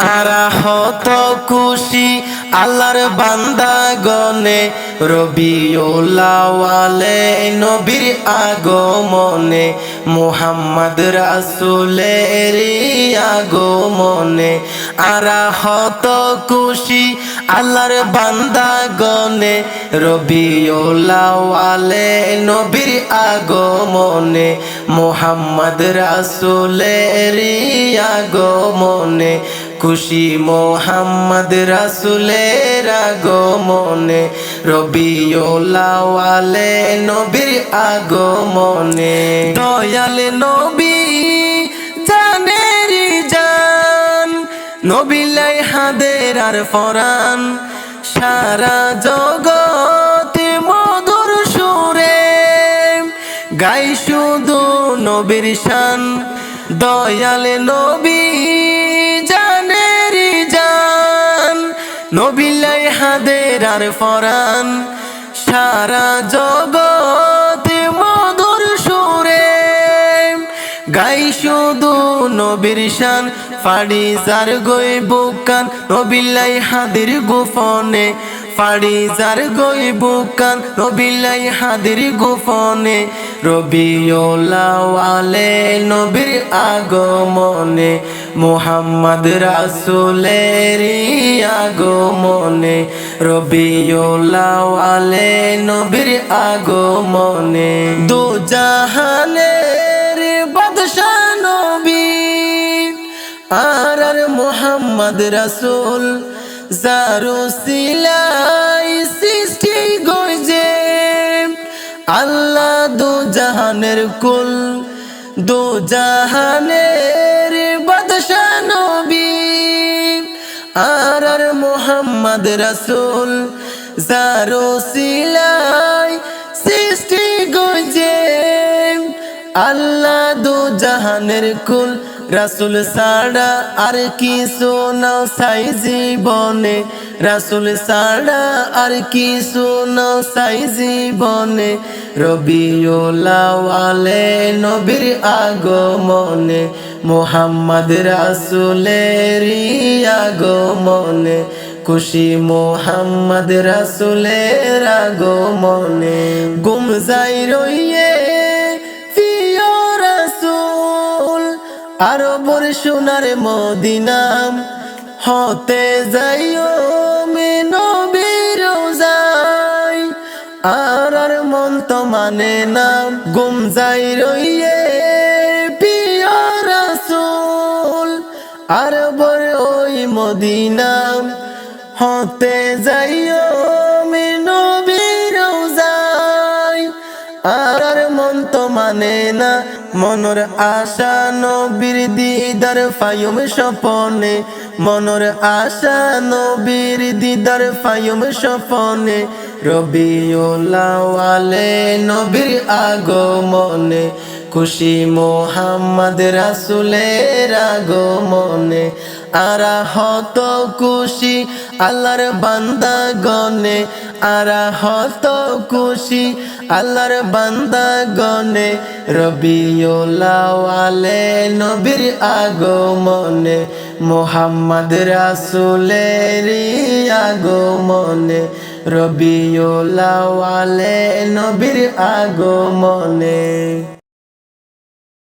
আরা হত খুশি আল্লাহর বান্দা গনে রবিউল আউয়ালে নবীর আগমনে মুহাম্মদ রাসূলের আগমনে আরা হত খুশি আল্লাহর বান্দা গনে রবিউল আউয়ালে নবীর আগমনে মুহাম্মদ রাসূলের আগমনে খুশি মুহাম্মদ রাসূলের আগমনে রবিউল আউয়ালে নবীর আগমনে দয়াল নবী জানের জান নবী লাই হাদের আর ফরান সারা জগৎ মধুর সুরে গাই শুধু নবীর শান দয়াল নবী জানের জান নবী লাই হাদের আর ফরান সারা জগৎ মধুর সুরে গাই শুধু নবীর শান ফাড়ি যার গই বুকান নবী লাই হাদের গোপনে ফাড়ি যার গই বুকান নবী লাই হাদের গোপনে রবিউল আউয়ালে নবীর আগমনে মুহাম্মদ রাসূলের আগমনে রবিউল আউয়ালে নবীর আগমনে দু জাহানের বাদশা নবী আর মুহাম্মদ রাসূল যারু সিলাই সৃষ্টি গইজে আল্লাহ দু জাহানের কুল দু জাহানের বাদশা নবী আর মুহাম্মদ রাসূল যারু সিলাই সৃষ্টি গইজে আল্লাহ দু জাহানের কুল রাসূল ছাড়া আর কিছু নাও চাই জীবনে রাসূল ছাড়া আর কিছু নাও চাই জীবনে রবিউল আউয়ালে নবীর আগমনে মুহাম্মদ রাসূলের আগমনে খুশি মুহাম্মদ রাসূলের আগমনে গুম যাই রইয়ে আরবর সোনার মদিনাম হতে যাইও মে নবীর রওজায় আর মন তো মানে নাম গুম যাই রইয়ে প্রিয় রাসূল আরবর ওই মদিনাম হতে যাইও মে নবীর রওজায় আর মন তো মানে না মনর আশা নবীর দিদার ফায়ুম স্বপনে মনর আশা নবীর দিদার ফায়ুম স্বপনে রবিউল আউয়ালে নবীর আগমনে খুশি মুহাম্মদ রাসূলের আগমনে আরা হত খুশি আল্লাহর বান্দা গনে আরা হত খুশি আল্লাহর বান্দা গনে রবিউল আউয়ালে নবীর আগমনে মুহাম্মদ রাসূলের আগমনে রবিউল আউয়ালে নবীর আগমনে।